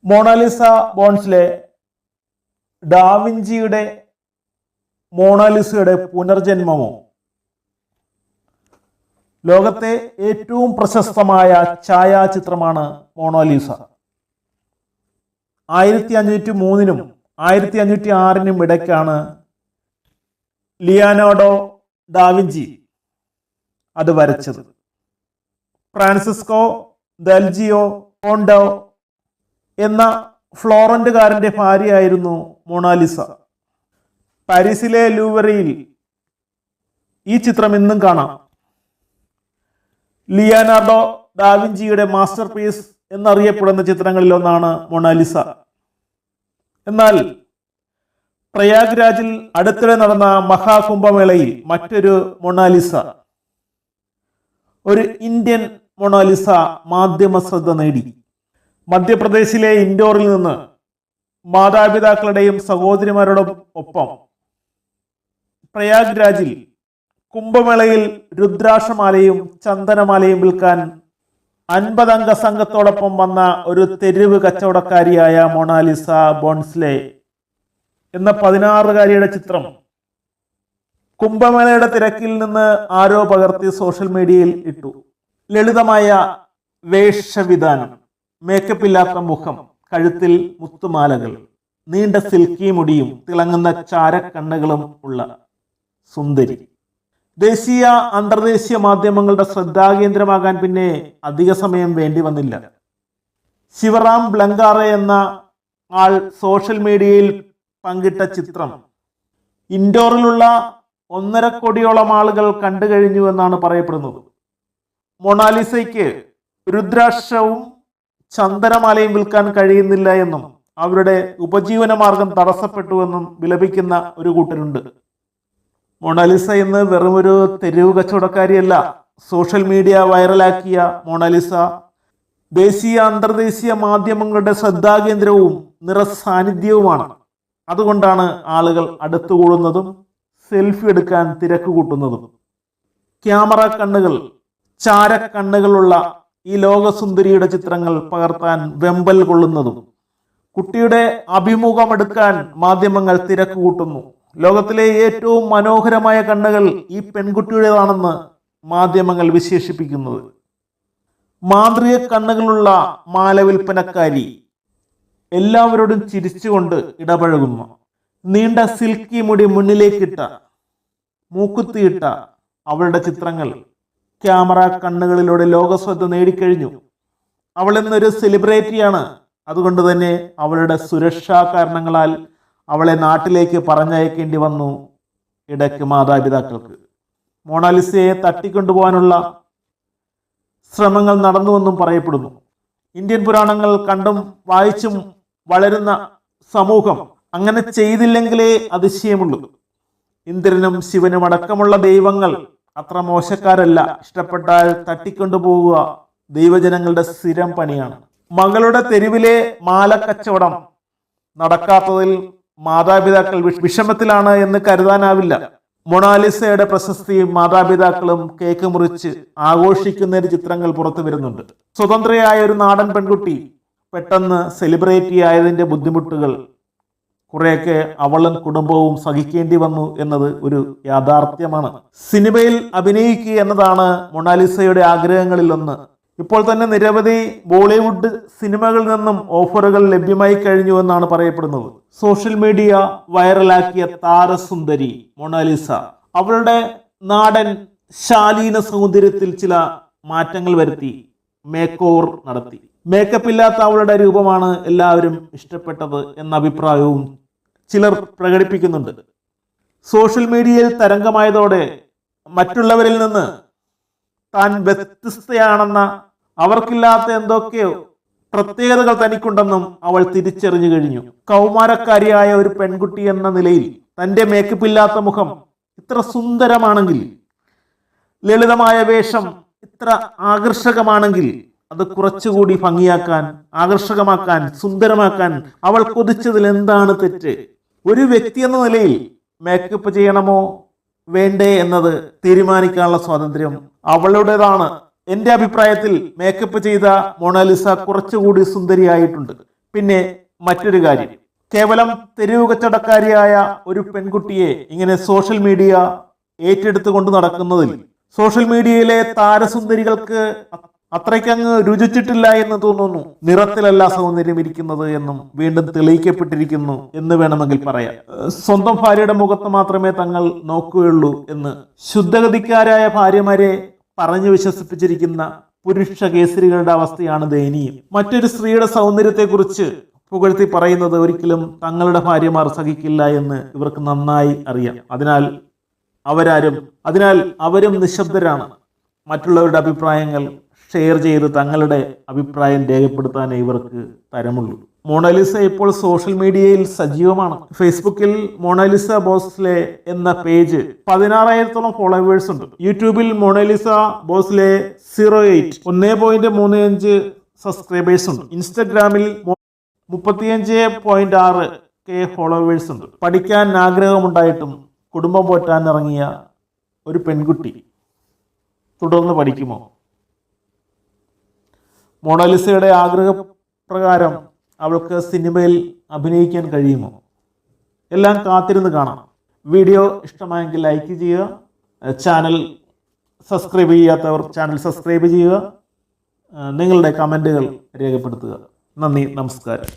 Mona Lisa ബോൺസിലെ ഡാവിഞ്ചിയുടെ മോണാലിസയുടെ പുനർജന്മമോ? ലോകത്തെ ഏറ്റവും പ്രശസ്തമായ ഛായാചിത്രമാണ് മോണാലിസ. 1503 1506 ഇടയ്ക്കാണ് ലിയോനാർഡോ ഡാവിഞ്ചി അത് വരച്ചത്. ഫ്രാൻസിസ്കോ ദൽജിയോ കോണ്ടോ എന്ന ഫ്ലോറന്റുകാരന്റെ ഭാര്യയായിരുന്നു മൊണാലിസ. പാരീസിലെ ലൂവറിൽ ഈ ചിത്രം ഇന്നും കാണാം. ലിയോനാർഡോ ഡാവിഞ്ചിയുടെ മാസ്റ്റർ പീസ് എന്നറിയപ്പെടുന്ന ചിത്രങ്ങളിൽ ഒന്നാണ് മൊണാലിസ. എന്നാൽ പ്രയാഗ്രാജിൽ അടുത്തിടെ നടന്ന മഹാകുംഭമേളയിൽ മറ്റൊരു മൊണാലിസ, ഒരു ഇന്ത്യൻ മൊണാലിസ മാധ്യമ ശ്രദ്ധ നേടി. മധ്യപ്രദേശിലെ ഇൻഡോറിൽ നിന്ന് മാതാപിതാക്കളുടെയും സഹോദരിമാരോടും ഒപ്പം പ്രയാഗ്രാജിൽ കുംഭമേളയിൽ രുദ്രാക്ഷമാലയും ചന്ദനമാലയും വിൽക്കാൻ 50 അംഗ സംഘത്തോടൊപ്പം വന്ന ഒരു തെരുവ് കച്ചവടക്കാരിയായ മൊണാലിസ ബോൺസ്ലെ എന്ന 16-കാരിയുടെ ചിത്രം കുംഭമേളയുടെ തിരക്കിൽ നിന്ന് ആരോ പകർത്തി സോഷ്യൽ മീഡിയയിൽ ഇട്ടു. ലളിതമായ വേഷവിധാനം, മേക്കപ്പ് ഇല്ലാത്ത മുഖം, കഴുത്തിൽ മുത്തുമാലകൾ, നീണ്ട സിൽക്കി മുടിയും തിളങ്ങുന്ന ചാരക്കണ്ണുകളും ഉള്ള സുന്ദരി. ദേശീയ അന്തർദേശീയ മാധ്യമങ്ങളുടെ ശ്രദ്ധാകേന്ദ്രമാകാൻ പിന്നെ അധിക സമയം വേണ്ടി വന്നില്ല. ശിവറാം ബ്ലങ്കാറെ എന്ന ആൾ സോഷ്യൽ മീഡിയയിൽ പങ്കിട്ട ചിത്രം ഇൻഡോറിലുള്ള 1.5 കോടിയോളം ആളുകൾ കണ്ടു കഴിഞ്ഞു എന്നാണ് പറയപ്പെടുന്നത്. മൊണാലിസയ്ക്ക് രുദ്രാക്ഷവും ചന്ദനമാലയും വിൽക്കാൻ കഴിയുന്നില്ല എന്നും അവരുടെ ഉപജീവന മാർഗം തടസ്സപ്പെട്ടുവെന്നും വിലപിക്കുന്ന ഒരു കൂട്ടരുണ്ട്. മൊണാലിസ ഇന്ന് വെറുമൊരു തെരുവ് കച്ചവടക്കാരിയല്ല. സോഷ്യൽ മീഡിയ വൈറലാക്കിയ മൊണാലിസ ദേശീയ അന്തർദേശീയ മാധ്യമങ്ങളുടെ ശ്രദ്ധാകേന്ദ്രവും നിറസാന്നിധ്യവുമാണ്. അതുകൊണ്ടാണ് ആളുകൾ അടുത്തുകൂടുന്നതും സെൽഫി എടുക്കാൻ തിരക്ക് കൂട്ടുന്നതും. ക്യാമറ കണ്ണുകൾ, ചാരക്കണ്ണുകളുള്ള ഈ ലോകസുന്ദരിയുടെ ചിത്രങ്ങൾ പകർത്താൻ വെമ്പൽ കൊള്ളുന്നതും. കുട്ടിയുടെ അഭിമുഖമെടുക്കാൻ മാധ്യമങ്ങൾ തിരക്ക് കൂട്ടുന്നു. ലോകത്തിലെ ഏറ്റവും മനോഹരമായ കണ്ണുകൾ ഈ പെൺകുട്ടിയുടേതാണെന്ന് മാധ്യമങ്ങൾ വിശേഷിപ്പിക്കുന്നത്. മാന്ത്രിക കണ്ണുകളുള്ള മാലവിൽപ്പനക്കാരി എല്ലാവരോടും ചിരിച്ചുകൊണ്ട് ഇടപഴകുന്നു. നീണ്ട സിൽക്കി മുടി മുന്നിലേക്കിട്ട, മൂക്കുത്തിയിട്ട അവളുടെ ചിത്രങ്ങൾ ക്യാമറ കണ്ണുകളിലൂടെ ലോകശ്രദ്ധ നേടിക്കഴിഞ്ഞു. അവൾ ഇന്നൊരു സെലിബ്രിറ്റിയാണ്. അതുകൊണ്ട് തന്നെ അവളുടെ സുരക്ഷാ കാരണങ്ങളാൽ അവളെ നാട്ടിലേക്ക് പറഞ്ഞയക്കേണ്ടി വന്നു ഇടയ്ക്ക് മാതാപിതാക്കൾക്ക്. മൊണാലിസയെ തട്ടിക്കൊണ്ടുപോകാനുള്ള ശ്രമങ്ങൾ നടന്നുവെന്നും പറയപ്പെടുന്നു. ഇന്ത്യൻ പുരാണങ്ങൾ കണ്ടും വായിച്ചും വളരുന്ന സമൂഹം അങ്ങനെ ചെയ്തില്ലെങ്കിലേ അതിശയമുള്ളൂ. ഇന്ദ്രനും ശിവനും അടക്കമുള്ള ദൈവങ്ങൾ അത്ര മോശക്കാരല്ല. ഇഷ്ടപ്പെട്ടാൽ തട്ടിക്കൊണ്ടുപോവുക ദൈവജനങ്ങളുടെ സ്ഥിരം പണിയാണ്. മകളുടെ തെരുവിലെ മാലക്കച്ചവടം നടക്കാത്തതിൽ മാതാപിതാക്കൾ വിഷമത്തിലാണ് എന്ന് കരുതാനാവില്ല. മൊണാലിസയുടെ പ്രശസ്തിയും മാതാപിതാക്കളും കേക്ക് മുറിച്ച് ആഘോഷിക്കുന്ന ചിത്രങ്ങൾ പുറത്തു വരുന്നുണ്ട്. സ്വതന്ത്രയായ ഒരു നാടൻ പെൺകുട്ടി പെട്ടെന്ന് സെലിബ്രിറ്റി ആയതിന്റെ ബുദ്ധിമുട്ടുകൾ കുറെയൊക്കെ അവളും കുടുംബവും സഹിക്കേണ്ടി വന്നു എന്നത് ഒരു യാഥാർത്ഥ്യമാണ്. സിനിമയിൽ അഭിനയിക്കുക എന്നതാണ് മൊണാലിസയുടെ ആഗ്രഹങ്ങളിൽ ഒന്ന്. ഇപ്പോൾ തന്നെ നിരവധി ബോളിവുഡ് സിനിമകളിൽ നിന്നും ഓഫറുകൾ ലഭ്യമായി കഴിഞ്ഞു എന്നാണ് പറയപ്പെടുന്നത്. സോഷ്യൽ മീഡിയ വൈറലാക്കിയ താരസുന്ദരി മൊണാലിസ അവളുടെ നാടൻ ശാലീന സൗന്ദര്യത്തിൽ ചില മാറ്റങ്ങൾ വരുത്തി മേക്ക് ഓവർ നടത്തി. മേക്കപ്പ് ഇല്ലാത്ത അവളുടെ രൂപമാണ് എല്ലാവരും ഇഷ്ടപ്പെട്ടത് എന്ന അഭിപ്രായവും ചിലർ പ്രകടിപ്പിക്കുന്നുണ്ട്. സോഷ്യൽ മീഡിയയിൽ തരംഗമായതോടെ മറ്റുള്ളവരിൽ നിന്ന് താൻ വ്യത്യസ്തയാണെന്ന, അവർക്കില്ലാത്ത എന്തൊക്കെയോ പ്രത്യേകതകൾ തനിക്കുണ്ടെന്നും അവൾ തിരിച്ചറിഞ്ഞു കഴിഞ്ഞു. കൗമാരക്കാരിയായ ഒരു പെൺകുട്ടി എന്ന നിലയിൽ തൻ്റെ മേക്കപ്പ് ഇല്ലാത്ത മുഖം ഇത്ര സുന്ദരമാണെങ്കിൽ, ലളിതമായ വേഷം ഇത്ര ആകർഷകമാണെങ്കിൽ, അത് കുറച്ചുകൂടി ഭംഗിയാക്കാൻ, ആകർഷകമാക്കാൻ, സുന്ദരമാക്കാൻ അവൾ കൊതിച്ചതിൽ എന്താണ് തെറ്റ്? ഒരു വ്യക്തി എന്ന നിലയിൽ മേക്കപ്പ് ചെയ്യണമോ വേണ്ടേ എന്നത് തീരുമാനിക്കാനുള്ള സ്വാതന്ത്ര്യം അവളുടേതാണ്. എൻ്റെ അഭിപ്രായത്തിൽ മേക്കപ്പ് ചെയ്ത മൊണാലിസ കുറച്ചുകൂടി സുന്ദരിയായിട്ടുണ്ട്. പിന്നെ മറ്റൊരു കാര്യം, കേവലം തെരുവ് കച്ചവടക്കാരിയായ ഒരു പെൺകുട്ടിയെ ഇങ്ങനെ സോഷ്യൽ മീഡിയ ഏറ്റെടുത്തുകൊണ്ട് നടക്കുന്നതിൽ സോഷ്യൽ മീഡിയയിലെ താരസുന്ദരികൾക്ക് അത്രയ്ക്കങ്ങ് രുചിച്ചിട്ടില്ല എന്ന് തോന്നുന്നു. നിറത്തിലല്ല സൗന്ദര്യം ഇരിക്കുന്നത് എന്നും വീണ്ടും തെളിയിക്കപ്പെട്ടിരിക്കുന്നു എന്ന് വേണമെങ്കിൽ പറയാം. സ്വന്തം ഭാര്യയുടെ മുഖത്ത് മാത്രമേ തങ്ങൾ നോക്കുകയുള്ളൂ എന്ന് ശുദ്ധഗതിക്കാരായ ഭാര്യമാരെ പറഞ്ഞു വിശ്വസിപ്പിച്ചിരിക്കുന്ന പുരുഷ കേസരികളുടെ അവസ്ഥയാണ് ദയനീയം. മറ്റൊരു സ്ത്രീയുടെ സൗന്ദര്യത്തെക്കുറിച്ച് പുകഴ്ത്തി പറയുന്നത് ഒരിക്കലും തങ്ങളുടെ ഭാര്യമാർ സഹിക്കില്ല എന്ന് ഇവർക്ക് നന്നായി അറിയാം. അതിനാൽ അവരും നിശബ്ദരാണ്. മറ്റുള്ളവരുടെ അഭിപ്രായങ്ങൾ ഷെയർ ചെയ്ത് തങ്ങളുടെ അഭിപ്രായം രേഖപ്പെടുത്താനേ ഇവർക്ക് തരമുള്ളൂ. മൊണാലിസ ഇപ്പോൾ സോഷ്യൽ മീഡിയയിൽ സജീവമാണ്. ഫേസ്ബുക്കിൽ മൊണാലിസ ബോസ്ലെ എന്ന പേജ് 16,000-ഓളം ഫോളോവേഴ്സ് ഉണ്ട്. യൂട്യൂബിൽ മൊണാലിസ ബോസ്ലെ 08 1.35 സബ്സ്ക്രൈബേഴ്സ് ഉണ്ട്. ഇൻസ്റ്റഗ്രാമിൽ 35.6K ഫോളോവേഴ്സ് ഉണ്ട്. പഠിക്കാൻ ആഗ്രഹമുണ്ടായിട്ടും കുടുംബം പോറ്റാൻ ഇറങ്ങിയ ഒരു പെൺകുട്ടി തുടർന്ന് പഠിക്കുമോ? മൊണാലിസയുടെ ആഗ്രഹപ്രകാരം അവൾക്ക് സിനിമയിൽ അഭിനയിക്കാൻ കഴിയുമോ? എല്ലാം കാത്തിരുന്ന് കാണാം. വീഡിയോ ഇഷ്ടമായെങ്കിൽ ലൈക്ക് ചെയ്യുക. ചാനൽ സബ്സ്ക്രൈബ് ചെയ്യാത്തവർ ചാനൽ സബ്സ്ക്രൈബ് ചെയ്യുക. നിങ്ങളുടെ കമൻറ്റുകൾ രേഖപ്പെടുത്തുക. നന്ദി, നമസ്കാരം.